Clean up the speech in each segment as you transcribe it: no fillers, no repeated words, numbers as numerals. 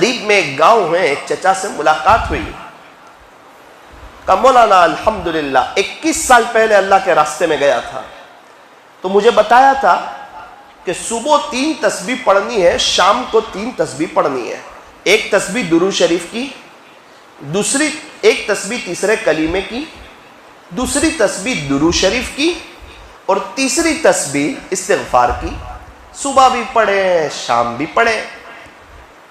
قریب میں ایک گاؤں ہے، ایک چچا سے ملاقات ہوئی. کہا مولانا الحمدللہ 21 سال پہلے اللہ کے راستے میں گیا تھا تو مجھے بتایا تھا کہ صبح 3 تسبیح پڑھنی ہے، شام کو 3 تسبیح پڑھنی ہے. ایک تسبیح درود شریف کی، دوسری ایک تسبیح تیسرے کلیمے کی، دوسری تسبیح درود شریف کی، اور تیسری تسبیح استغفار کی. صبح بھی پڑھیں شام بھی پڑھیں.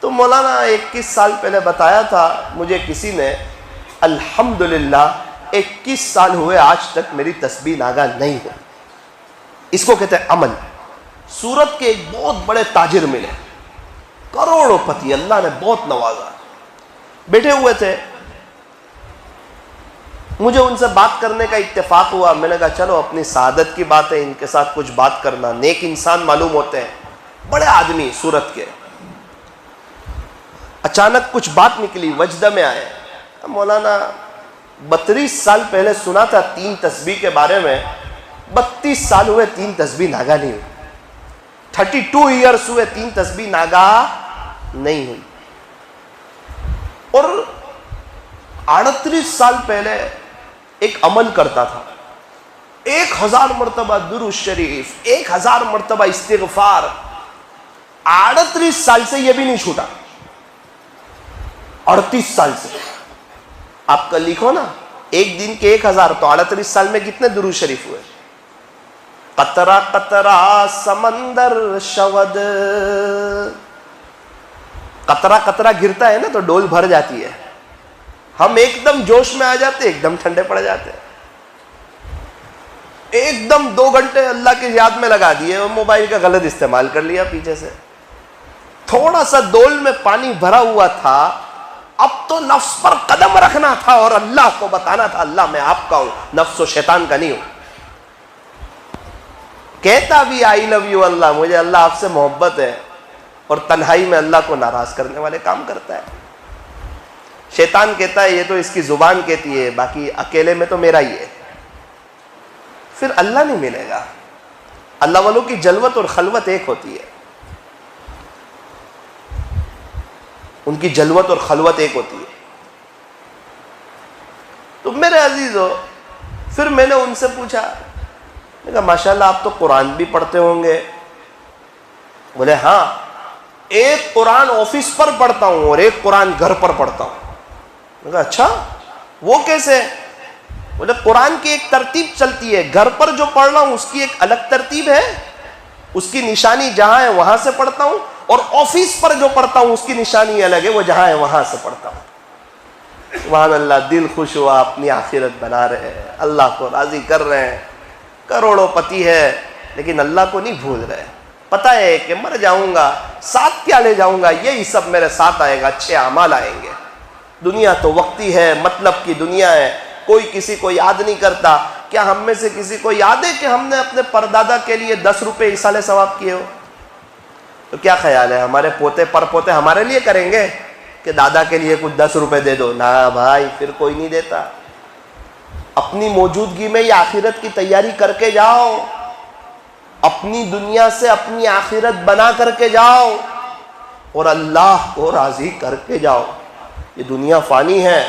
تو مولانا 21 سال پہلے بتایا تھا مجھے کسی نے، الحمدللہ 21 سال ہوئے آج تک میری تسبیح ناگا نہیں ہوئی. اس کو کہتے ہیں عمل. سورت کے ایک بہت بڑے تاجر ملے، کروڑوں پتی، اللہ نے بہت نوازا. بیٹھے ہوئے تھے، مجھے ان سے بات کرنے کا اتفاق ہوا. میں نے کہا چلو اپنی سعادت کی بات ہے، ان کے ساتھ کچھ بات کرنا. نیک انسان معلوم ہوتے ہیں، بڑے آدمی سورت کے. اچانک کچھ بات نکلی، وجدہ میں آئے. مولانا 32 سال پہلے سنا تھا 3 تسبیح کے بارے میں، 32 سال ہوئے 3 تسبیح ناگا نہیں ہوئی. 32 ایئرس ہوئے 3 تسبیح ناگا نہیں ہوئی. اور 38 سال پہلے ایک عمل کرتا تھا، 1000 مرتبہ درود شریف، 1000 مرتبہ استغفار. 38 سال سے یہ بھی نہیں چھوٹا. 38 سال سے آپ کا لکھو نا، ایک دن کے 1000 تو 38 سال میں کتنے درود شریف ہوئے؟ قطرہ قطرہ سمندر شود. قطرہ قطرہ گرتا ہے نا تو ڈول بھر جاتی ہے. ہم ایک دم جوش میں آ جاتے، ایک دم ٹھنڈے پڑ جاتے. ایک دم 2 گھنٹے اللہ کی یاد میں لگا دیے اور موبائل کا غلط استعمال کر لیا پیچھے سے. تھوڑا سا ڈول میں پانی بھرا ہوا تھا، اب تو نفس پر قدم رکھنا تھا اور اللہ کو بتانا تھا اللہ میں آپ کا ہوں، نفس و شیطان کا نہیں ہوں. کہتا بھی آئی لو یو اللہ، مجھے اللہ آپ سے محبت ہے، اور تنہائی میں اللہ کو ناراض کرنے والے کام کرتا ہے. شیطان کہتا ہے یہ تو اس کی زبان کہتی ہے، باقی اکیلے میں تو میرا ہی ہے. پھر اللہ نہیں ملے گا. اللہ والوں کی جلوت اور خلوت ایک ہوتی ہے، ان کی جلوت اور خلوت ایک ہوتی ہے. تو میرے عزیزو، پھر میں نے ان سے پوچھا، میں کہا ماشاءاللہ آپ تو قرآن بھی پڑھتے ہوں گے. بولے ہاں، ایک قرآن آفس پر پڑھتا ہوں اور ایک قرآن گھر پر پڑھتا ہوں. میں کہا اچھا وہ کیسے؟ بولے قرآن کی ایک ترتیب چلتی ہے، گھر پر جو پڑھ رہا ہوں اس کی ایک الگ ترتیب ہے، اس کی نشانی جہاں ہے وہاں سے پڑھتا ہوں، اور آفس پر جو پڑھتا ہوں اس کی نشانی الگ ہے، وہ جہاں ہے وہاں سے پڑھتا ہوں. سبحان اللہ، دل خوش ہوا، اپنی آخرت بنا رہے ہیں، اللہ کو راضی کر رہے ہیں. کروڑوں پتی ہے لیکن اللہ کو نہیں بھول رہے. پتہ ہے کہ مر جاؤں گا، ساتھ کیا لے جاؤں گا؟ یہی سب میرے ساتھ آئے گا، اچھے اعمال آئیں گے. دنیا تو وقتی ہے، مطلب کی دنیا ہے، کوئی کسی کو یاد نہیں کرتا. کیا ہم میں سے کسی کو یاد ہے کہ ہم نے اپنے پردادا کے لیے 10 روپے ایصال ثواب کیے ہو؟ تو کیا خیال ہے ہمارے پوتے پر پوتے ہمارے لیے کریں گے کہ دادا کے لیے کچھ 10 روپے دے دو؟ نہ بھائی، پھر کوئی نہیں دیتا. اپنی موجودگی میں یہ آخرت کی تیاری کر کے جاؤ، اپنی دنیا سے اپنی آخرت بنا کر کے جاؤ اور اللہ کو راضی کر کے جاؤ. یہ دنیا فانی ہے،